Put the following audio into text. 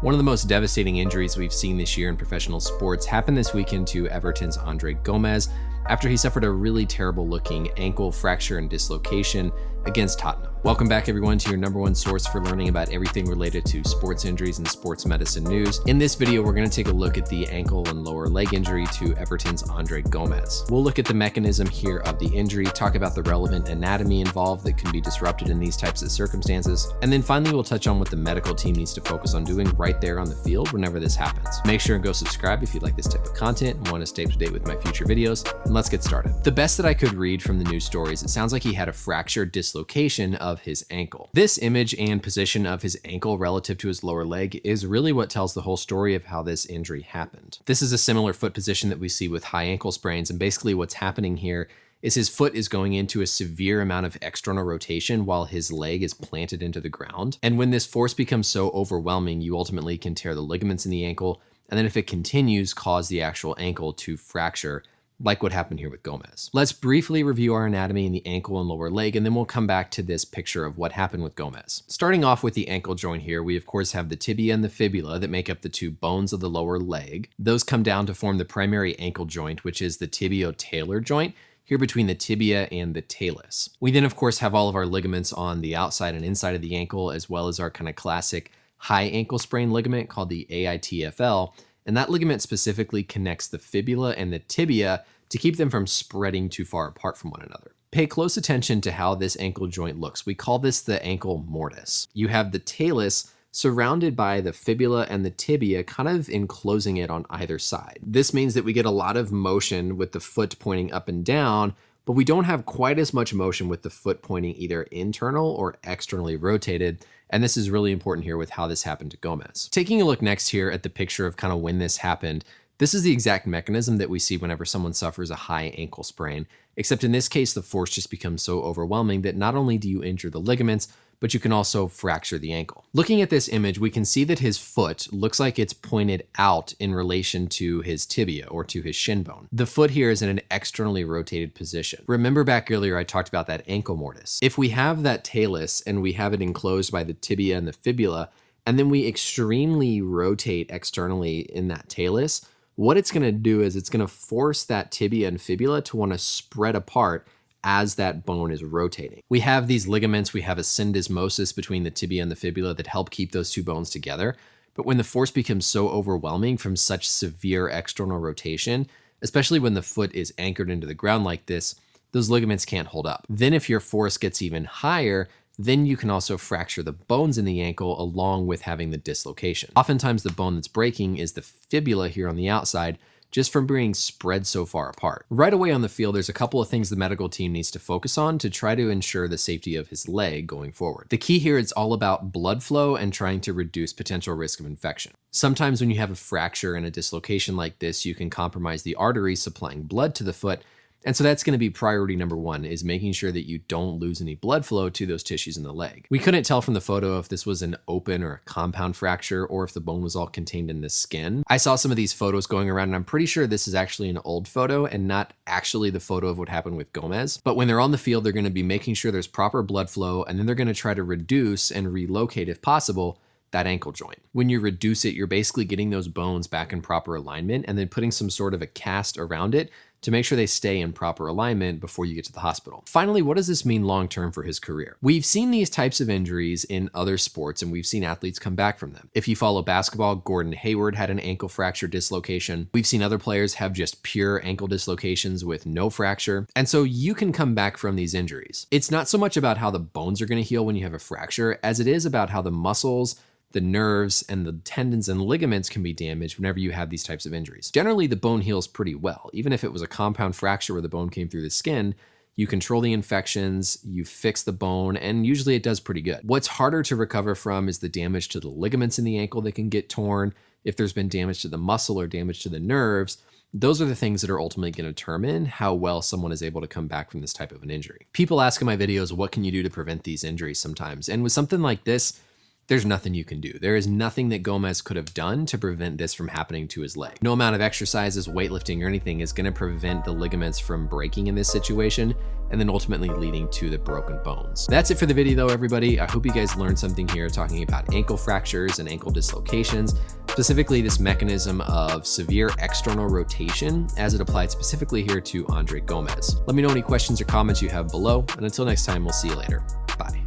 One of the most devastating injuries we've seen this year in professional sports happened this weekend to Everton's Andre Gomes after he suffered a really terrible looking ankle fracture and dislocation against Tottenham. Welcome back everyone to your number one source for learning about everything related to sports injuries and sports medicine news. In this video, we're going to take a look at the ankle and lower leg injury to Everton's Andre Gomes. We'll look at the mechanism here of the injury, talk about the relevant anatomy involved that can be disrupted in these types of circumstances, and then finally we'll touch on what the medical team needs to focus on doing right there on the field whenever this happens. Make sure and go subscribe if you like this type of content and want to stay up to date with my future videos, and let's get started. The best that I could read from the news stories, it sounds like he had a fractured dislocation of his ankle. This image and position of his ankle relative to his lower leg is really what tells the whole story of how this injury happened. This is a similar foot position that we see with high ankle sprains, and basically what's happening here is his foot is going into a severe amount of external rotation while his leg is planted into the ground. And when this force becomes so overwhelming, you ultimately can tear the ligaments in the ankle, and then if it continues, cause the actual ankle to fracture, like what happened here with Gomes. Let's briefly review our anatomy in the ankle and lower leg, and then we'll come back to this picture of what happened with Gomes. Starting off with the ankle joint here, we of course have the tibia and the fibula that make up the two bones of the lower leg. Those come down to form the primary ankle joint, which is the tibio-talar joint, here between the tibia and the talus. We then of course have all of our ligaments on the outside and inside of the ankle, as well as our kind of classic high ankle sprain ligament called the AITFL, and that ligament specifically connects the fibula and the tibia to keep them from spreading too far apart from one another. Pay close attention to how this ankle joint looks. We call this the ankle mortise. You have the talus surrounded by the fibula and the tibia kind of enclosing it on either side. This means that we get a lot of motion with the foot pointing up and down, but we don't have quite as much motion with the foot pointing either internal or externally rotated. And this is really important here with how this happened to Gomes. Taking a look next here at the picture of kind of when this happened, this is the exact mechanism that we see whenever someone suffers a high ankle sprain, except in this case, the force just becomes so overwhelming that not only do you injure the ligaments, but you can also fracture the ankle. Looking at this image, we can see that his foot looks like it's pointed out in relation to his tibia or to his shin bone. The foot here is in an externally rotated position. Remember back earlier, I talked about that ankle mortise. If we have that talus and we have it enclosed by the tibia and the fibula, and then we extremely rotate externally in that talus, what it's gonna do is it's gonna force that tibia and fibula to wanna spread apart as that bone is rotating. We have these ligaments, we have a syndesmosis between the tibia and the fibula that help keep those two bones together. But when the force becomes so overwhelming from such severe external rotation, especially when the foot is anchored into the ground like this, those ligaments can't hold up. Then if your force gets even higher, then you can also fracture the bones in the ankle along with having the dislocation. Oftentimes the bone that's breaking is the fibula here on the outside, just from being spread so far apart. Right away on the field, there's a couple of things the medical team needs to focus on to try to ensure the safety of his leg going forward. The key here is all about blood flow and trying to reduce potential risk of infection. Sometimes when you have a fracture and a dislocation like this, you can compromise the arteries supplying blood to the foot. And so that's going to be priority number one, is making sure that you don't lose any blood flow to those tissues in the leg. We couldn't tell from the photo if this was an open or a compound fracture or if the bone was all contained in the skin. I saw some of these photos going around and I'm pretty sure this is actually an old photo and not actually the photo of what happened with Gomes. But when they're on the field, they're going to be making sure there's proper blood flow, and then they're going to try to reduce and relocate, if possible, that ankle joint. When you reduce it, you're basically getting those bones back in proper alignment and then putting some sort of a cast around it to make sure they stay in proper alignment before you get to the hospital. Finally, what does this mean long-term for his career? We've seen these types of injuries in other sports and we've seen athletes come back from them. If you follow basketball, Gordon Hayward had an ankle fracture dislocation. We've seen other players have just pure ankle dislocations with no fracture. And so you can come back from these injuries. It's not so much about how the bones are going to heal when you have a fracture as it is about how the muscles, the nerves, and the tendons and ligaments can be damaged whenever you have these types of injuries. Generally, the bone heals pretty well. Even if it was a compound fracture where the bone came through the skin, you control the infections, you fix the bone, and usually it does pretty good. What's harder to recover from is the damage to the ligaments in the ankle that can get torn. If there's been damage to the muscle or damage to the nerves, those are the things that are ultimately going to determine how well someone is able to come back from this type of an injury. People ask in my videos, what can you do to prevent these injuries sometimes? And with something like this, there's nothing you can do. There is nothing that Gomes could have done to prevent this from happening to his leg. No amount of exercises, weightlifting, or anything is going to prevent the ligaments from breaking in this situation and then ultimately leading to the broken bones. That's it for the video though, everybody. I hope you guys learned something here talking about ankle fractures and ankle dislocations, specifically this mechanism of severe external rotation as it applied specifically here to Andre Gomes. Let me know any questions or comments you have below, and until next time, we'll see you later. Bye.